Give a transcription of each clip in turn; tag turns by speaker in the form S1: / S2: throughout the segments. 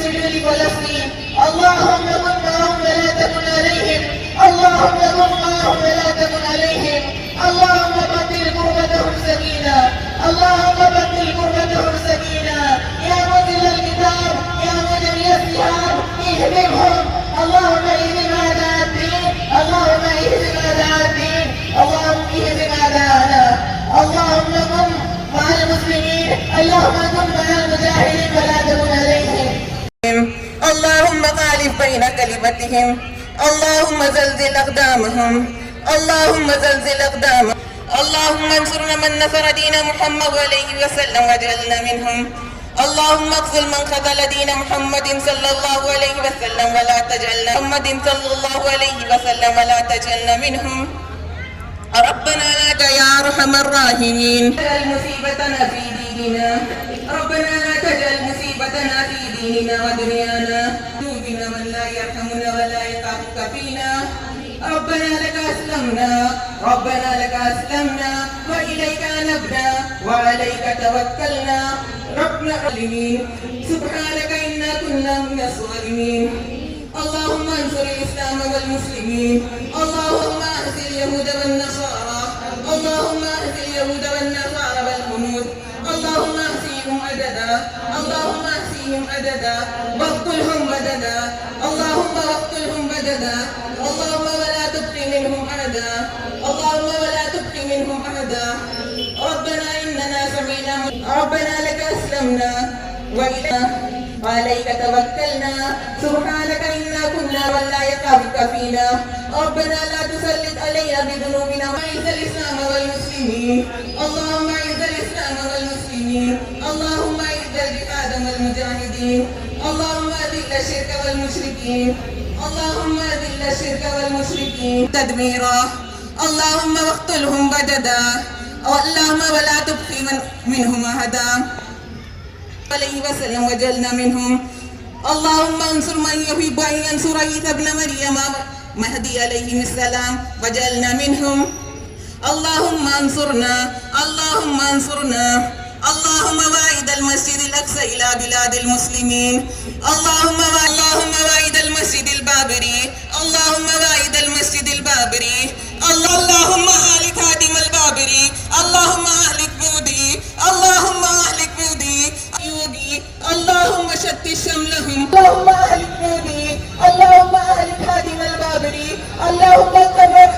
S1: سجود فلسطين. اللهم كن معهم ولا تكن عليهم. اللهم كن معهم ولا تكن عليهم. اللهم بدل كربتهم سكينة. اللهم بدل كربتهم سكينة. يا منزل الكتاب، يا مجري السحاب، اهدهم. اللهم اهدم اعداء الدين. اللهم اهدم اعداء الدين. اللهم اهدم اعداءنا. اللهم كن مع المسلمين. اللهم كن مع المجاهدين ولا تكن عليهم. اللهم خالف بين كلمتهم. اللهم زلزل أقدامهم. اللهم زلزل أقدامهم. اللهم انصرنا من نصر دين محمد عليه وسلم واجعلنا منهم. اللهم اقتل من خذل دين محمد صلى الله عليه وسلم ولا تجعلنا محمد صلى الله عليه وسلم ولا تجعلنا منهم. ربنا لا يا ارحم الراحمين تجعل مصيبتنا في ديننا. ربنا لا تجعل مصيبتنا في ديننا ودنيانا. ذنوبنا من لا يرحمنا ولا يخافك فينا. ربنا لك أسلمنا. ربنا لك أسلمنا وإليك أنبنا وعليك توكلنا. ربنا الظالمين سبحانك إنا كنا من الظالمين. اللهم انصر الإسلام والمسلمين. اللهم أهد اليهود والنصارى. اللهم أهد اليهود والنصارى والهنود. اللهم اهزهم عددا. اللهم اهزهم عددا واقتلهم بددا. اللهم واقتلهم بددا. اللهم ولا تبق منهم أحدا. اللهم ولا تبق منهم أحدا. ربنا إننا سمعنا. ربنا لك أسلمنا وعليك توكلنا. سبحانك إنا كنا ولا يخافك فينا. ربنا لا تسلط علينا بذنوبنا. أعز الإسلام والمسلمين. اللهم أعز الإسلام والمسلمين. اللهم أعز الجهاد والمجاهدين. اللهم أذل الشرك والمشركين. اللهم أذل الشرك والمشركين تدميرا. اللهم واقتلهم بددا. اللهم ولا تبقي منهم أحدا عليه وسلم وجعلنا منهم. اللهم انصر من يحب أن ينصر عيسى ابن مريم مهدي عليه السلام وجعلنا منهم. اللهم انصرنا. اللهم انصرنا. اللهم واعد المسجد الأقصى إلى بلاد المسلمين. اللهم واعد المسجد البابري. اللهم واعد المسجد البابري. اللهم أهلك هادم البابري. اللهم أهلك بودي. اللهم أهلك بودي يودي. اللهم شتت شملهم. اللهم أهلك بودي. اللهم أهلك هادم البابري. اللهم قرر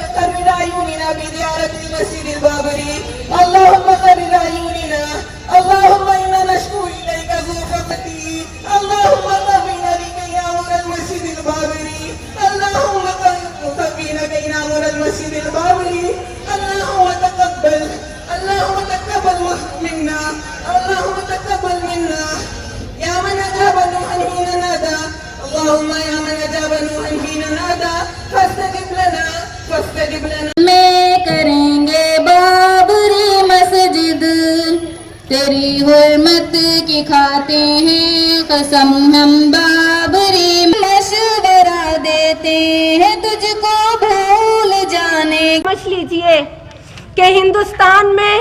S1: أعيننا بزيارة المسجد البابري. اللهم قرر أعيننا. اللهم إنا نشكو إليك ذوقتي. اللهم طمنا لكي يأمر المسجد البابري. اللهم طمنا كي نأمر المسجد البابري. اللهم تقبل. اللهم تقبل منا. اللهم تقبل منا يا من أجاب نوحا حين نادى. اللهم يا من أجاب نوحا حين نادى فاستجب لنا. فاستجب لنا.
S2: میں کریں گے بابری مسجد تیری حرمت کی کھاتے ہیں قسم ہم بابری مشورہ دیتے ہیں تجھ کو بھول جانے.
S3: سمجھ لیجئے کہ ہندوستان میں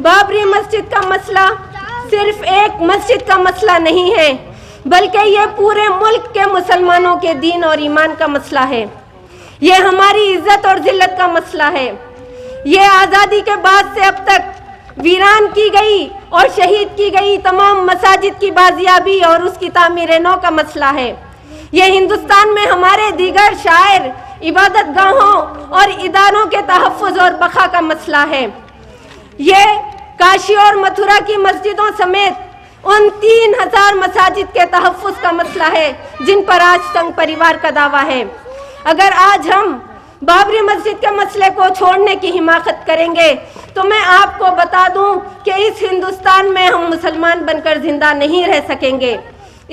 S3: بابری مسجد کا مسئلہ صرف ایک مسجد کا مسئلہ نہیں ہے بلکہ یہ پورے ملک کے مسلمانوں کے دین اور ایمان کا مسئلہ ہے. یہ ہماری عزت اور ذلت کا مسئلہ ہے. یہ آزادی کے بعد سے اب تک ویران کی گئی اور شہید کی گئی تمام مساجد کی بازیابی اور اس کی تعمیر نو کا مسئلہ ہے. یہ ہندوستان میں ہمارے دیگر شاعر عبادت گاہوں اور اداروں کے تحفظ اور بقا کا مسئلہ ہے. یہ کاشی اور متھرا کی مسجدوں سمیت ان 3000 مساجد کے تحفظ کا مسئلہ ہے جن پر آج سنگ پریوار کا دعویٰ ہے. اگر آج ہم بابری مسجد کے مسئلے کو چھوڑنے کی حماقت کریں گے تو میں آپ کو بتا دوں کہ اس ہندوستان میں ہم مسلمان بن کر زندہ نہیں رہ سکیں گے.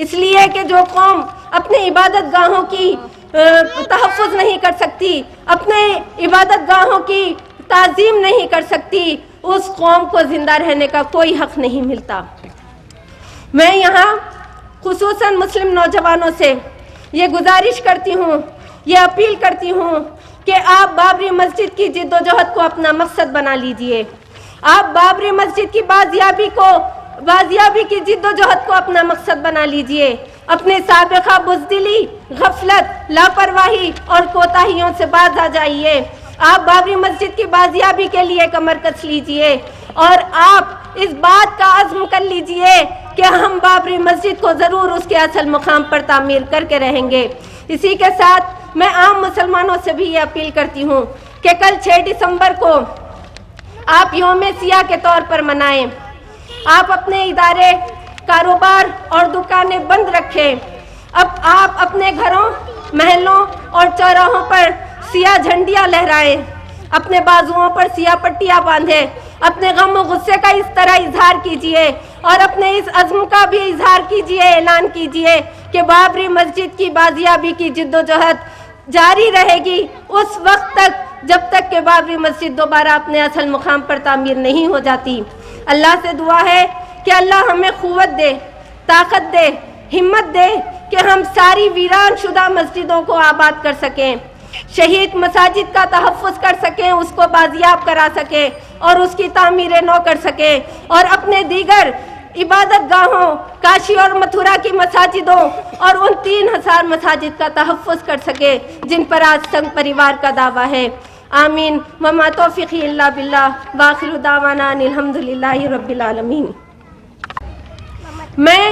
S3: اس لیے کہ جو قوم اپنے عبادت گاہوں کی تحفظ نہیں کر سکتی، اپنے عبادت گاہوں کی تعظیم نہیں کر سکتی، اس قوم کو زندہ رہنے کا کوئی حق نہیں ملتا. میں یہاں خصوصاً مسلم نوجوانوں سے یہ گزارش کرتی ہوں، یہ اپیل کرتی ہوں کہ آپ بابری مسجد کی جد و جہد کو اپنا مقصد بنا لیجئے. آپ بابری مسجد کی بازیابی کی جد و جہد کو اپنا مقصد بنا لیجئے. अपने साबिक़ा बुज़दिली, गफलत, लापरवाही और कोताहियों से बाज आ जाइए। आप बाबरी मस्जिद की बाजियाबी के लिए कमर कस लीजिए और आप इस बात का अज़्म कर लीजिए कि हम बाबरी मस्जिद को ज़रूर उसके असल मुकाम पर तामीर करके रहेंगे। इसी के साथ मैं आम मुसलमानों से भी ये अपील करती हूँ कि कल 6 दिसंबर को आप यौम सियाह के तौर पर मनाएं। आप अपने इदारे, कारोबार और दुकानें बंद रखें। अब आप अपने घरों, महलों और चौराहों पर सियाह झंडियाँ लहराएं, अपने बाजुओं पर सियाह पट्टियाँ बांधें, अपने गम और गुस्से का इस तरह इजहार कीजिए और अपने इस अज़्म का भी इजहार कीजिए, ऐलान कीजिए कि बाबरी मस्जिद की बाजियाबी की जिद्दोजहद जारी रहेगी उस वक्त तक जब तक कि बाबरी मस्जिद दोबारा अपने असल मुकाम पर तामीर नहीं हो जाती। अल्लाह से दुआ है कि अल्लाह हमें क़ुव्वत दे, ताकत दे, हिम्मत दे कि हम सारी वीरान शुदा मस्जिदों को आबाद कर सकें, शहीद मसाजिद का तहफ़्फ़ुज़ कर सकें, उसको बाजियाब करा सकें और उसकी तामीर नौ कर सकें और अपने दीगर इबादत गाहों, काशी और मथुरा की मसाजिदों और उन 3000 मसाजिद का तहफ़्फ़ुज़ कर सके जिन पर आज संघ परिवार का दावा है। आमीन व मा तौफ़ीक़ी इल्ला बिल्लाह व आखिरु दावाना अनिल हम्दुलिल्लाहि रब्बिल आलमीन। मैं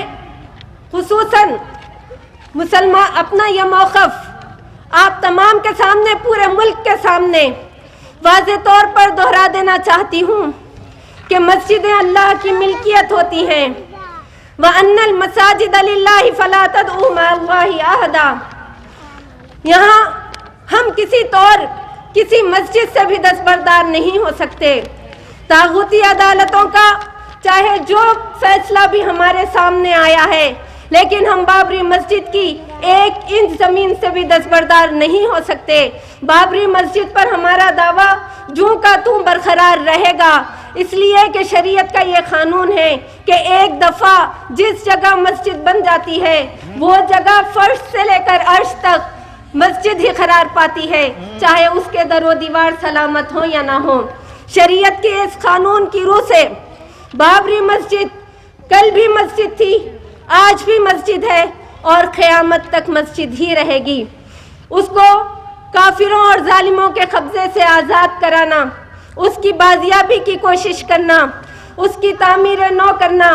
S3: खुसूसन मुसलमान अपना यह मौक़िफ़ आप तमाम के सामने, पूरे मुल्क के सामने वाज़े तौर पर दोहरा देना चाहती हूँ कि मस्जिदें अल्लाह की मिल्कियत होती हैं। व अन्नल मसाजिद लिल्लाहि फला तदउ मअल्लाहि अहदा। यहाँ हम किसी मस्जिद से भी दस्तबरदार नहीं हो सकते। तागूती अदालतों का चाहे जो फैसला भी हमारे सामने आया है, लेकिन हम बाबरी मस्जिद की 1 इंच ज़मीन से भी दस्तबरदार नहीं हो सकते। बाबरी मस्जिद पर हमारा दावा जूं का तूं बरकरार रहेगा, इसलिए कि शरीयत का ये कानून है कि एक दफ़ा जिस जगह मस्जिद बन जाती है वो जगह फर्श से लेकर अर्श तक मस्जिद ही करार पाती है, चाहे उसके दरो दीवार सलामत हो या ना हो। शरीयत के इस कानून की रूह से बाबरी मस्जिद कल भी मस्जिद थी, आज भी मस्जिद है और क़यामत तक मस्जिद ही रहेगी। उसको काफिरों और जालिमों के कब्जे से आज़ाद कराना, उसकी बाजियाबी की कोशिश करना, उसकी तामीर नौ करना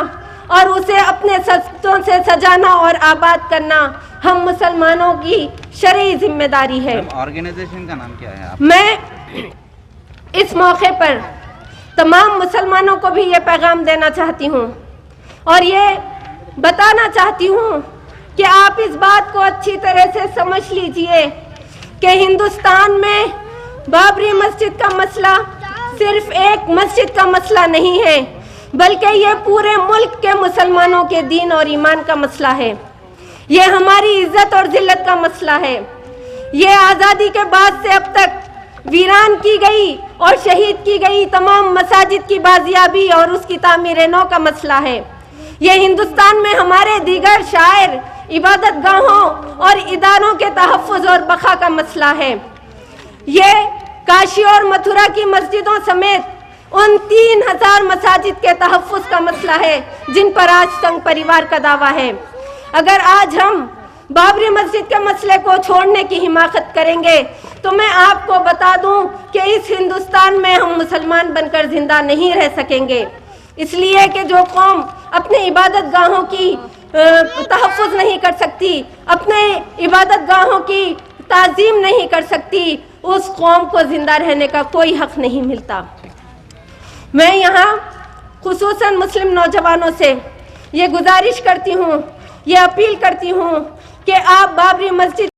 S3: और उसे अपने सस्तों से सजाना और आबाद करना हम मुसलमानों की शरई जिम्मेदारी है।
S4: ऑर्गेनाइजेशन का नाम क्या है आप?
S3: मैं इस मौके पर तमाम मुसलमानों को भी ये पैगाम देना चाहती हूँ और ये बताना चाहती हूँ कि आप इस बात को अच्छी तरह से समझ लीजिए कि हिंदुस्तान में बाबरी मस्जिद का मसला सिर्फ एक मस्जिद का मसला नहीं है, बल्कि ये पूरे मुल्क के मुसलमानों के दीन और ईमान का मसला है। ये हमारी इज्जत और जिल्लत का मसला है। ये आज़ादी के बाद से अब तक वीरान की गई और शहीद की गई तमाम मसाजिद की बाजियाबी और उसकी तामीर नौ का मसला है। ये हिंदुस्तान में हमारे दीगर शायर, इबादत गाहों और इदारों के तहफ़्फ़ुज़ और बक़ा का मसला है। ये काशी और मथुरा की मस्जिदों समेत उन 3000 मसाजिद के तहफ़्फ़ुज़ का मसला है जिन पर आज संघ परिवार का दावा है। अगर आज हम बाबरी मस्जिद के मसले को छोड़ने की हिमाकत करेंगे तो मैं आपको बता दूं कि इस हिंदुस्तान में हम मुसलमान बनकर जिंदा नहीं रह सकेंगे, इसलिए कि जो कौम अपने इबादत गाहों की तहफ़्फ़ुज़ नहीं कर सकती, अपने इबादत गाहों की ताज़ीम नहीं कर सकती, उस कौम को जिंदा रहने का कोई हक नहीं मिलता। मैं यहाँ खुसूसन मुस्लिम नौजवानों से ये गुजारिश करती हूँ, ये अपील करती हूँ कि आप बाबरी मस्जिद